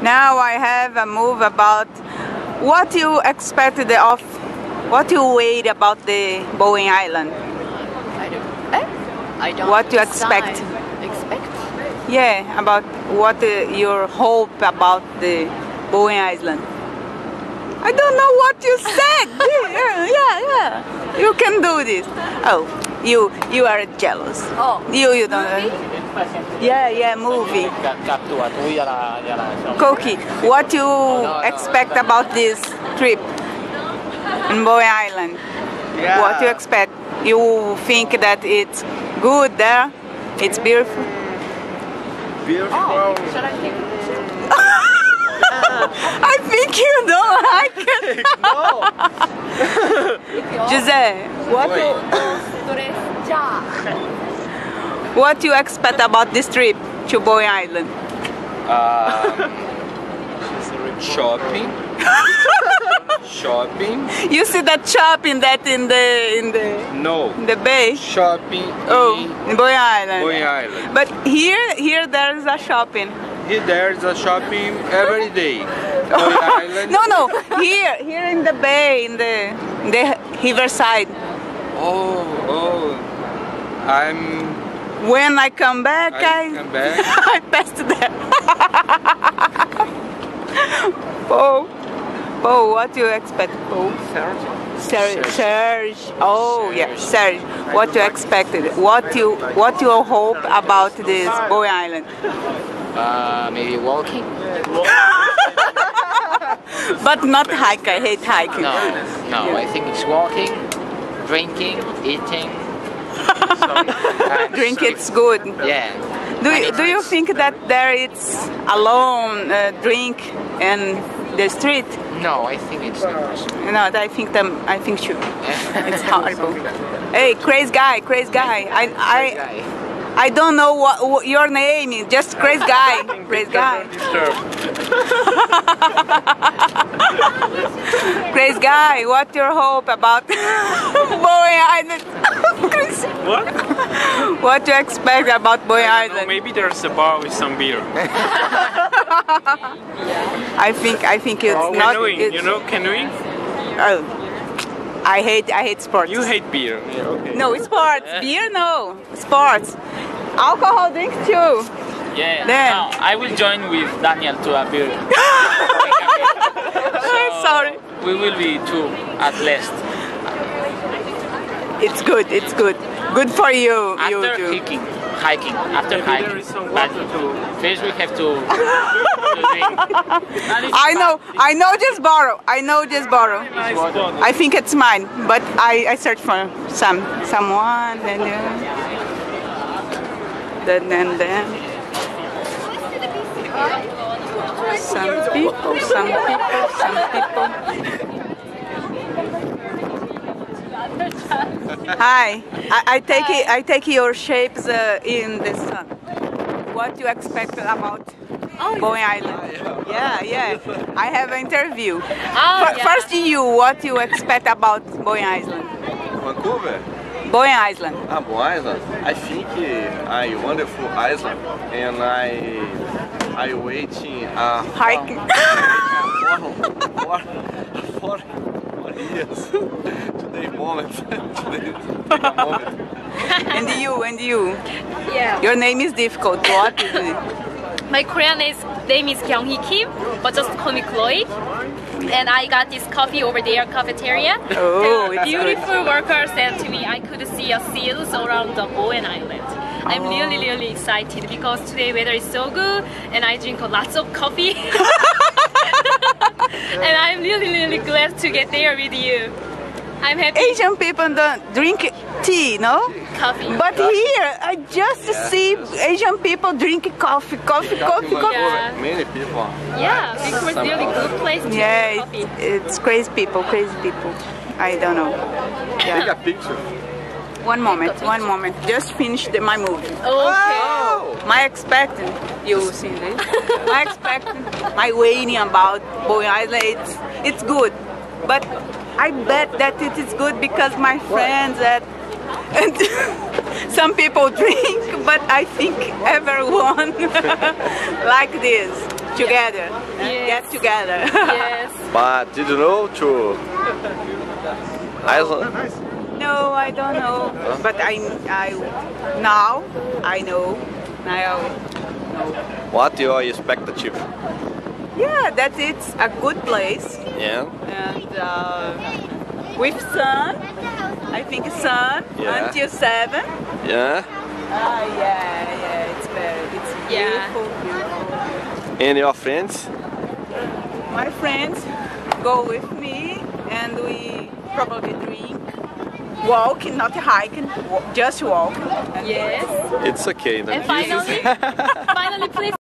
Now I have a move about what you expected of, what you wait about the Bowen Island. I don't. What you expect? Expect? Yeah, about what your hope about the Bowen Island. I don't know what you said. yeah. You can do this. Oh, you are jealous. Oh, you don't. Yeah, movie. Koki, what you expect about this trip in Bowen Island? Yeah. What you expect? You think that it's good there? It's beautiful? Beautiful. oh. Should I take? I think you don't like it. No. Jose, what you expect about this trip to Bowen Island? Shopping. Shopping. You see that shopping that in No. the bay? Shopping. In Bowen Island. Bowen Island. But here there is a shopping. Here there's a shopping every day. Bowen Island. No, here in the bay, in the riverside. Oh. When I come back, I come back. I passed there. Bo, what do you expect, Bo? Serge. Oh, yeah, Serge. What you expected? What you hope about this Bowen Island? Maybe walking. But not hike. I hate hiking. No, I think it's walking, drinking, eating. Drink, it's good. Yeah. Do you think that there it's alone drink in the street? No, I think it's not possible. No, I think too. It's horrible. Hey, crazy guy. I don't know what your name is. Just crazy guy. Crazy guy. Crazy guy. What's your hope about Bowen Island? What? What do you expect about Bowen Island? Maybe there's a bar with some beer. I think it's not. Canoeing, canoeing? Oh, I hate sports. You hate beer. Yeah, okay. No, sports. Beer, no. Sports. Alcohol drink too. Yeah. Then. Now I will join with Daniel to a beer. Sorry. We will be two at least. It's good. Good for you. After you too. hiking. After Maybe hiking. there is some But water too. first we have to drink. I know. Just borrow. Nice water. I think it's mine, but I search for someone and then some people. Hi, I take your shapes in the sun. What you expect about Bowen Island? Yeah. I have an interview. First, what you expect about Bowen Island? Vancouver. Bowen Island. Bowen Island. I think a wonderful island, and I waiting Hiking. for years. Today moment. And you? Yeah. Your name is difficult. What is it? My Korean name is Kyung-hee Kim, but just call me Chloe. And I got this coffee over there, cafeteria. Oh, and it's beautiful worker said to me I could see a seals around the Bowen Island. I'm really excited because today weather is so good and I drink lots of coffee. And I'm really glad to get there with you. I'm happy. Asian people don't drink tea, no? Coffee. But here, I just see Asian people drinking coffee. Yeah. Many people. Yeah, because it's really good place to Yeah, drink coffee. it's crazy people. I don't know. Take a picture. One moment. Just finished my movie. Okay. My expecting, you see this? My waiting about Bowen Island, it's good. But I bet that it is good because my friends and some people drink, but I think everyone like this. together. Yes. Get together. Yes. But did you know to Iceland? No, I don't know. But now I know. Now What your expectative? yeah, that it's a good place Yeah. and with sun. I think sun Yeah. until 7. Yeah. Yeah, it's beautiful, beautiful. And your friends? My friends go with me and we probably drink, walk, not hiking, just walk. Yes. It's okay. And finally, please